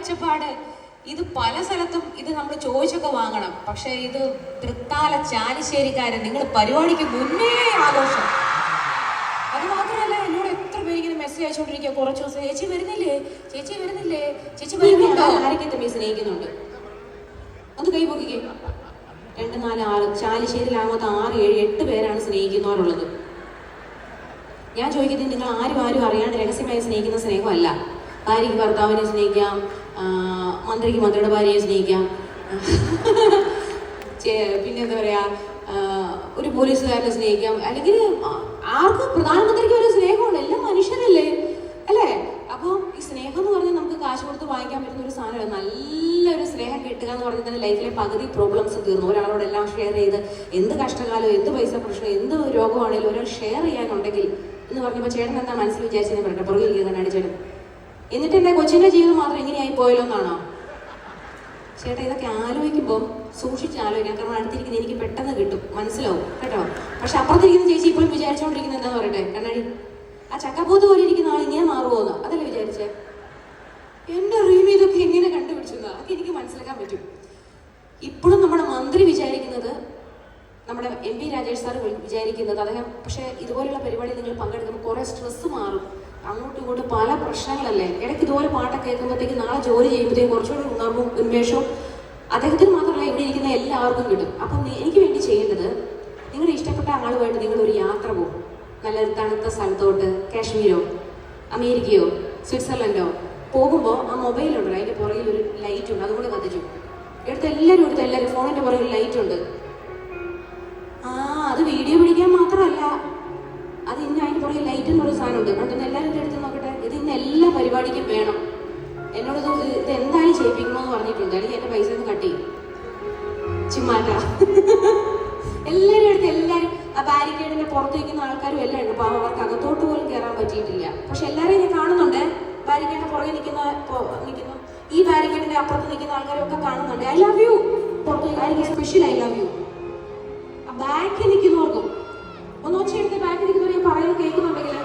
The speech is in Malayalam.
ഒച്ചപ്പാട്. ഇത് പല സ്ഥലത്തും ഇത് നമ്മൾ ചോദിച്ചൊക്കെ വാങ്ങണം. പക്ഷെ ഇത് തൃത്താല ചാലിശ്ശേരിക്കാരൻ നിങ്ങൾ പരിപാടിക്ക് മുന്നേ ആഘോഷം. അത് മാത്രമല്ല, എന്നോട് എത്ര പേര് ഇങ്ങനെ മെസ്സേജ് അയച്ചുകൊണ്ടിരിക്കുക കുറച്ച് ദിവസം, ചേച്ചി വരുന്നില്ലേ, ചേച്ചി വരുന്നില്ലേ, ചേച്ചി വരുന്നുണ്ടോ? ആരൊക്കെ തമ്മിൽ സ്നേഹിക്കുന്നുണ്ട്? അത് കൈ പൊക്കിക്കേ. 2, 4, 6 ചാലിശ്ശേരിയിലാകുമ്പോൾ 6, 7, 8 പേരാണ് സ്നേഹിക്കുന്നവരുള്ളത്. ഞാൻ ചോദിക്കുന്നത്, നിങ്ങൾ ആരും അറിയാണ്ട് രഹസ്യമായി സ്നേഹിക്കുന്ന സ്നേഹമല്ല. ഭാര്യയ്ക്ക് ഭർത്താവിനെ സ്നേഹിക്കാം, മന്ത്രിക്ക് മന്ത്രിയുടെ ഭാര്യയെ സ്നേഹിക്കാം, പിന്നെ എന്താ പറയാ, ഒരു പോലീസുകാരനെ സ്നേഹിക്കാം, അല്ലെങ്കിൽ ആർക്കും പ്രധാനമന്ത്രിക്ക് ഒരു സ്നേഹമുണ്ട്. എല്ലാം മനുഷ്യരല്ലേ, അല്ലേ? അപ്പോൾ ഈ സ്നേഹം എന്ന് പറഞ്ഞാൽ നമുക്ക് കാശ് കൊടുത്ത് വാങ്ങിക്കാൻ പറ്റുന്ന ഒരു സാധനമല്ല. നല്ലൊരു സ്നേഹം കിട്ടുക എന്ന് പറഞ്ഞാൽ തന്നെ ലൈഫിലെ പകുതി പ്രോബ്ലംസ് തീർന്നു. ഒരാളോടെല്ലാം ഷെയർ ചെയ്ത് എന്ത് കഷ്ടകാലം, എന്ത് പൈസ പ്രശ്നം, എന്ത് രോഗമാണെങ്കിലും ഒരാൾ ഷെയർ ചെയ്യാനുണ്ടെങ്കിൽ എന്ന് പറഞ്ഞപ്പോൾ ചേട്ടൻ എന്താ മനസ്സിൽ വിചാരിച്ചെന്ന് പറയട്ടെ, പുറകെ ഇരിക്കുന്ന അടിച്ചേട്ടൻ. എന്നിട്ട് എൻ്റെ കൊച്ചിൻ്റെ ജീവിതം മാത്രം ഇങ്ങനെയായി പോയല്ലോ എന്നാണോ ചേട്ടാ? ഇതൊക്കെ ആലോചിക്കുമ്പോൾ സൂക്ഷിച്ച് ആലോചിക്കാം. കാരണം അടുത്തിരിക്കുന്ന എനിക്ക് പെട്ടെന്ന് കിട്ടും, മനസ്സിലാവും കേട്ടോ. പക്ഷെ അപ്പുറത്തിരിക്കുന്ന ചേച്ചി ഇപ്പോഴും വിചാരിച്ചുകൊണ്ടിരിക്കുന്നത് എന്താന്ന് പറയട്ടെ, കണ്ണാടി ആ ചക്കപ്പോത്ത് പോലെ ഇരിക്കുന്ന ആൾ ഇങ്ങനെ മാറുമോന്ന് അതല്ലേ വിചാരിച്ചേ? എൻ്റെ റീമി ഇതൊക്കെ എങ്ങനെ കണ്ടുപിടിച്ചെന്ന് അതൊക്കെ എനിക്ക് മനസ്സിലാക്കാൻ പറ്റും. ഇപ്പോഴും നമ്മുടെ മന്ത്രി വിചാരിക്കുന്നത്, നമ്മുടെ MP രാജേഷ് സാർ വിചാരിക്കുന്നത് അദ്ദേഹം, പക്ഷേ ഇതുപോലെയുള്ള പരിപാടിയിൽ നിങ്ങൾ പങ്കെടുക്കുമ്പോൾ കുറേ സ്ട്രെസ്സ് മാറും. അങ്ങോട്ടും ഇങ്ങോട്ടും പല പ്രശ്നങ്ങളല്ലേ. ഇടയ്ക്ക് ഇതുപോലെ പാട്ടൊക്കെ കേൾക്കുമ്പോഴത്തേക്ക് നാളെ ജോലി ചെയ്യുമ്പോഴത്തേക്കും കുറച്ചുകൂടി ഉണർവും ഉന്മേഷവും അദ്ദേഹത്തിന് മാത്രമല്ല ഇവിടെ ഇരിക്കുന്ന എല്ലാവർക്കും കിട്ടും. അപ്പം എനിക്ക് വേണ്ടി ചെയ്യേണ്ടത്, നിങ്ങളുടെ ഇഷ്ടപ്പെട്ട ആളുമായിട്ട് നിങ്ങളൊരു യാത്ര പോകും. നല്ലൊരു തണുത്ത സ്ഥലത്തോട്ട്, കാശ്മീരോ അമേരിക്കയോ സ്വിറ്റ്സർലൻഡോ പോകുമ്പോൾ ആ മൊബൈലുണ്ടല്ലോ, അതിൻ്റെ പുറകിൽ ഒരു ലൈറ്റ് ഉണ്ട്, അതുകൊണ്ട് കത്തിച്ചു എല്ലാവരും ഫോണിൻ്റെ പുറകിൽ ലൈറ്റ് ഉണ്ട്. അത് വീഡിയോ പിടിക്കാൻ മാത്രമല്ല, അത് ഇന്ന് അതിൻ്റെ പുറകിൽ ലൈറ്റ് എന്നൊരു സാധനമുണ്ട്. അതുകൊണ്ട് എല്ലാവരും എടുത്ത് നോക്കട്ടെ. ഇത് ഇന്ന് എല്ലാ പരിപാടിക്കും വേണം. എന്നോട് ഇത് എന്തായാലും ചെയ്യിപ്പിക്കണമെന്ന് പറഞ്ഞിട്ടുണ്ട്. അല്ലെങ്കിൽ എൻ്റെ പൈസ ഒന്ന് കട്ട് ചെയ്യും. ചുമ്മാറ്റ എല്ലാവരും ആ ബാരിക്കേഡിന്റെ പുറത്ത് നിൽക്കുന്ന ആൾക്കാരും എല്ലാം ഉണ്ട്. അപ്പോൾ അവർക്ക് അകത്തോട്ട് പോലും കയറാൻ പറ്റിയിട്ടില്ല. പക്ഷെ എല്ലാവരെയും ഞാൻ കാണുന്നുണ്ട്. ബാരിക്കേഡിന്റെ പുറകെ നിൽക്കുന്നു, ഈ ബാരിക്കേഡിന്റെ അപ്പുറത്ത് നിൽക്കുന്ന ആൾക്കാരൊക്കെ കാണുന്നുണ്ട്. I love you. പുറത്ത് സ്പെഷ്യൽ ഐ ലവ് യു. ആ ബാക്കിൽ നിൽക്കുന്നവർക്കും ഒന്ന് ഒച്ചയെടുത്ത് ബാക്കിൽ നിൽക്കുന്നവർ ഞാൻ പറയുന്നത് കേൾക്കുന്നുണ്ടെങ്കിൽ